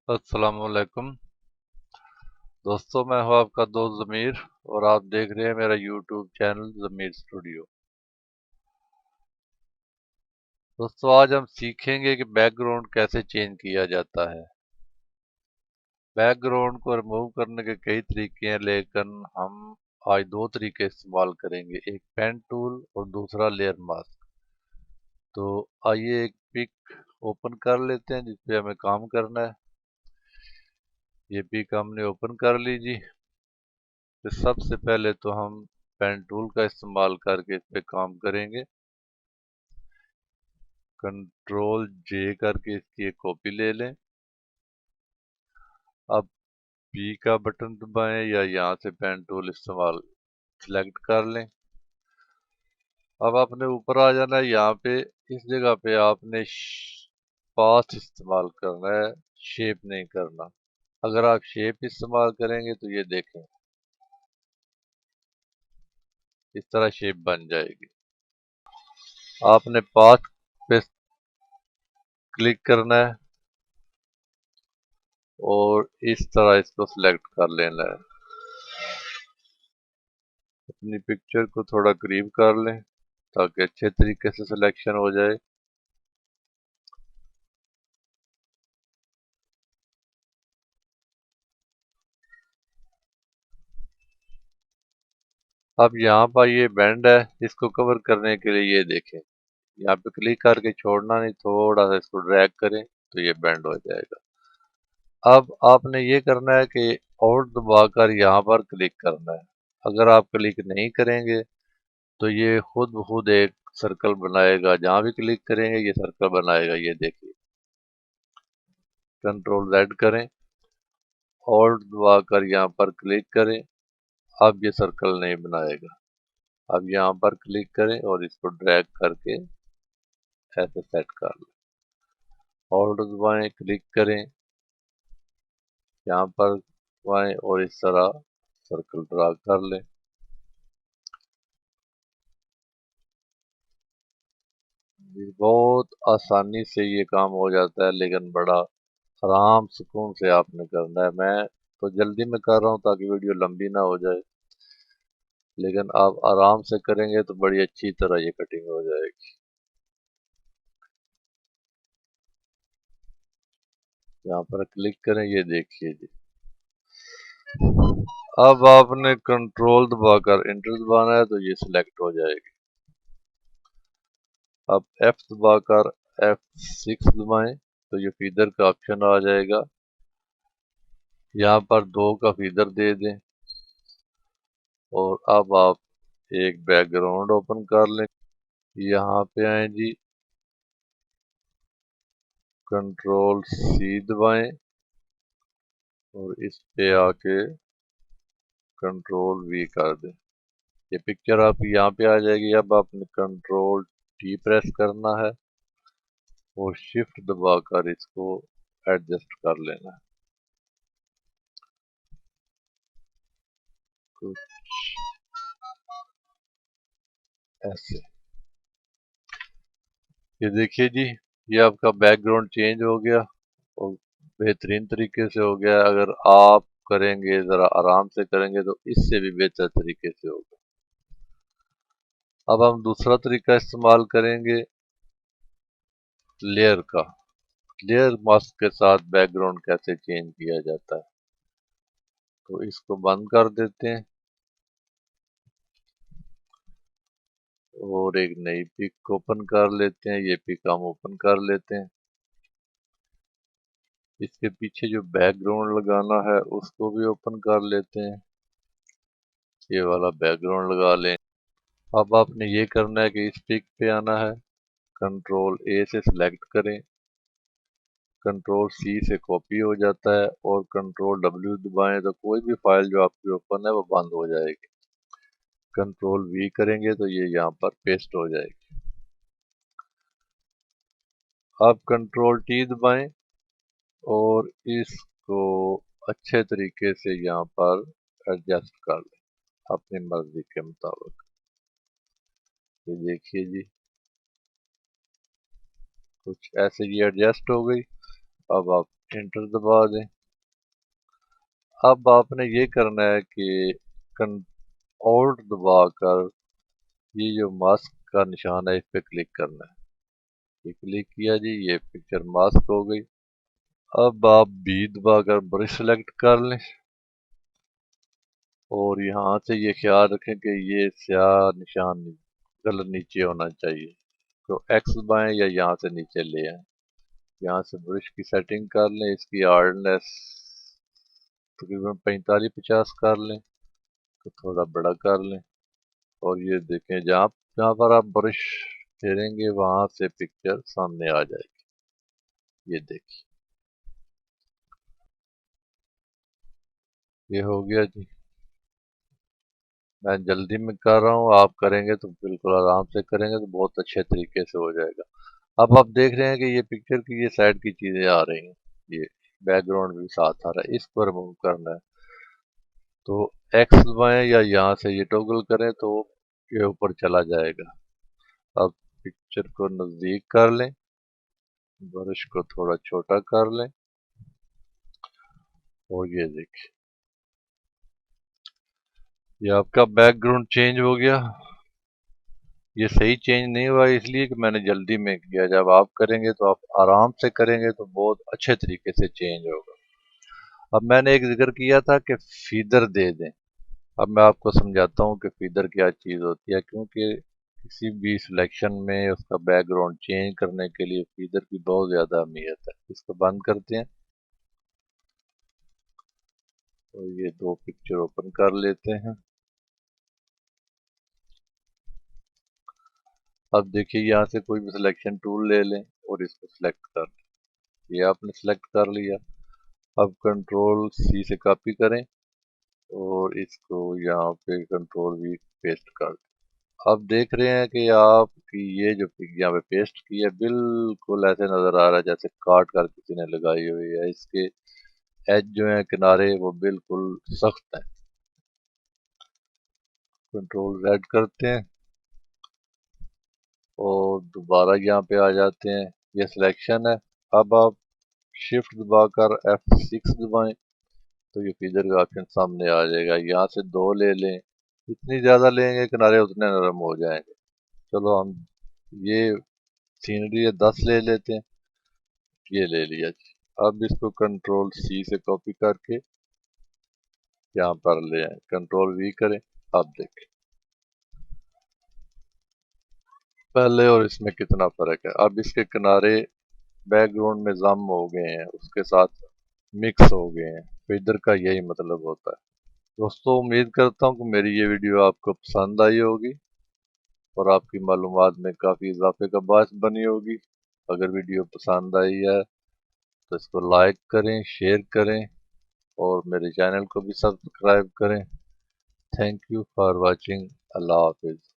अस्सलाम वालेकुम दोस्तों, मैं हूं आपका दोस्त ज़मीर और आप देख रहे हैं मेरा यूट्यूब चैनल ज़मीर स्टूडियो। दोस्तों, आज हम सीखेंगे कि बैकग्राउंड कैसे चेंज किया जाता है। बैकग्राउंड को रिमूव करने के कई तरीके हैं, लेकिन हम आज दो तरीके इस्तेमाल करेंगे, एक पेन टूल और दूसरा लेयर मास्क। तो आइए एक पिक ओपन कर लेते हैं जिस पे हमें काम करना है। ये पिक हमने ओपन कर ली जी। तो सबसे पहले तो हम पेन टूल का इस्तेमाल करके इस पे काम करेंगे। कंट्रोल जे करके इसकी एक कॉपी ले लें। अब पी का बटन दबाएं या यहाँ से पेन टूल इस्तेमाल सेलेक्ट कर लें। अब आपने ऊपर आ जाना है। यहाँ पे इस जगह पे आपने पाथ इस्तेमाल करना है, शेप नहीं करना। अगर आप शेप इस्तेमाल करेंगे तो ये देखें इस तरह शेप बन जाएगी। आपने पाथ पे क्लिक करना है और इस तरह इसको सिलेक्ट कर लेना है। अपनी पिक्चर को थोड़ा करीब कर लें ताकि अच्छे तरीके से सिलेक्शन हो जाए। अब यहाँ पर ये बैंड है, इसको कवर करने के लिए ये देखें, यहाँ पे क्लिक करके छोड़ना नहीं, थोड़ा सा इसको ड्रैग करें तो ये बैंड हो जाएगा। अब आपने ये करना है कि और दबाकर यहाँ पर क्लिक करना है। अगर आप क्लिक नहीं करेंगे तो ये खुद ब खुद एक सर्कल बनाएगा, जहाँ भी क्लिक करेंगे ये सर्कल बनाएगा। ये देखिए, कंट्रोल Z करें और दबाकर यहाँ पर क्लिक करें। अब ये सर्कल नहीं बनाएगा। अब यहाँ पर क्लिक करें और इसको ड्रैग करके ऐसे सेट कर लें। होल्ड दबाएं, क्लिक करें, यहाँ पर दबाएं और इस तरह सर्कल ड्रा कर लें। बहुत आसानी से ये काम हो जाता है, लेकिन बड़ा आराम सुकून से आपने करना है। मैं तो जल्दी में कर रहा हूँ ताकि वीडियो लंबी ना हो जाए, लेकिन आप आराम से करेंगे तो बड़ी अच्छी तरह ये कटिंग हो जाएगी। यहाँ पर क्लिक करें, ये देखिए जी। अब आपने कंट्रोल दबाकर इंटर दबाना है तो ये सिलेक्ट हो जाएगी। अब F दबाकर F6 दबाएं तो ये फीदर का ऑप्शन आ जाएगा। यहाँ पर 2 का फीदर दे दें और अब आप एक बैकग्राउंड ओपन कर लें। यहाँ पे आए जी, कंट्रोल C दबाएं और इस पे आके कंट्रोल V कर दें। ये पिक्चर आप यहाँ पे आ जाएगी। अब आपने कंट्रोल T प्रेस करना है और शिफ्ट दबाकर इसको एडजस्ट कर लेना है कुछ ऐसे। ये देखिए जी, ये आपका बैकग्राउंड चेंज हो गया और बेहतरीन तरीके से हो गया। अगर आप करेंगे, ज़रा आराम से करेंगे तो इससे भी बेहतर तरीके से होगा। अब हम दूसरा तरीका इस्तेमाल करेंगे लेयर का। लेयर मास्क के साथ बैकग्राउंड कैसे चेंज किया जाता है, तो इसको बंद कर देते हैं और एक नई पिक ओपन कर लेते हैं। ये पिक हम ओपन कर लेते हैं। इसके पीछे जो बैकग्राउंड लगाना है उसको भी ओपन कर लेते हैं। ये वाला बैकग्राउंड लगा लें। अब आपने ये करना है कि इस पिक पे आना है, कंट्रोल A से सिलेक्ट करें, कंट्रोल C से कॉपी हो जाता है और कंट्रोल W दबाएं तो कोई भी फाइल जो आपकी ओपन है वो बंद हो जाएगी। कंट्रोल V करेंगे तो ये यहाँ पर पेस्ट हो जाएगी। अब कंट्रोल T दबाएं और इसको अच्छे तरीके से यहाँ पर एडजस्ट कर लें अपनी मर्जी के मुताबिक। ये देखिए जी, कुछ ऐसे ये एडजस्ट हो गई। अब आप एंटर दबा दें। अब आपने ये करना है कि ऑल्ट दबाकर ये जो मास्क का निशान है इस पे क्लिक करना है। ये क्लिक किया जी, ये पिक्चर मास्क हो गई। अब आप बी दबाकर ब्रश सेलेक्ट कर लें और यहाँ से ये ख्याल रखें कि ये स्याह निशान कलर नीचे होना चाहिए, तो एक्स दबाएं या यहाँ से नीचे ले आएं। यहाँ से ब्रश की सेटिंग कर लें, इसकी हार्डनेस तकरीबन 45-50 कर लें, तो थोड़ा बड़ा कर लें। और ये देखें, जहाँ जहाँ पर आप ब्रश फेरेंगे वहां से पिक्चर सामने आ जाएगी। ये देखिए, ये हो गया जी। मैं जल्दी में कर रहा हूँ, आप करेंगे तो बिल्कुल आराम से करेंगे तो बहुत अच्छे तरीके से हो जाएगा। अब आप देख रहे हैं कि ये पिक्चर की ये साइड की चीजें आ रही हैं, ये बैकग्राउंड भी साथ आ रहा है, इसको रिमूव करना है। तो एक्स दबाएं या यहाँ से ये टॉगल करें तो ये ऊपर चला जाएगा। अब पिक्चर को नजदीक कर लें, ब्रश को थोड़ा छोटा कर लें और ये देखिए, ये आपका बैकग्राउंड चेंज हो गया। ये सही चेंज नहीं हुआ इसलिए कि मैंने जल्दी में किया। जब आप करेंगे तो आप आराम से करेंगे तो बहुत अच्छे तरीके से चेंज होगा। अब मैंने एक जिक्र किया था कि फीदर दे दें। अब मैं आपको समझाता हूँ कि फीदर क्या चीज़ होती है, क्योंकि किसी भी सिलेक्शन में उसका बैकग्राउंड चेंज करने के लिए फीदर की बहुत ज़्यादा अहमियत है। इसको बंद करते हैं तो ये दो पिक्चर ओपन कर लेते हैं। अब देखिए, यहाँ से कोई भी सिलेक्शन टूल ले लें और इसको सिलेक्ट कर लें। ये आपने सिलेक्ट कर लिया। अब कंट्रोल सी से कॉपी करें और इसको यहाँ पे कंट्रोल वी पेस्ट कर दें। अब देख रहे हैं कि आपकी ये जो पिक यहाँ पे पेस्ट की है बिल्कुल ऐसे नजर आ रहा है जैसे काट कर किसी ने लगाई हुई है। इसके एज जो है किनारे वो बिल्कुल सख्त हैं। कंट्रोल जेड करते हैं और दोबारा यहाँ पे आ जाते हैं। ये सिलेक्शन है। अब आप शिफ्ट दबाकर F6 दबाएं तो ये फीचर का ऑप्शन सामने आ जाएगा। यहाँ से दो ले लें, जितनी ज़्यादा लेंगे किनारे उतने नरम हो जाएंगे। चलो हम ये सीनरी है 10 ले लेते हैं, ये ले लिया जी। अब इसको कंट्रोल सी से कॉपी करके यहाँ पर ले आए, कंट्रोल वी करें। अब देखें पहले और इसमें कितना फर्क है। अब इसके किनारे बैकग्राउंड में जम हो गए हैं, उसके साथ मिक्स हो गए हैं। तो इधर का यही मतलब होता है। दोस्तों, उम्मीद करता हूँ कि मेरी ये वीडियो आपको पसंद आई होगी और आपकी मालूमात में काफ़ी इजाफे का बायस बनी होगी। अगर वीडियो पसंद आई है तो इसको लाइक करें, शेयर करें और मेरे चैनल को भी सब्सक्राइब करें। Thank you for watching. अल्लाह हाफिज़।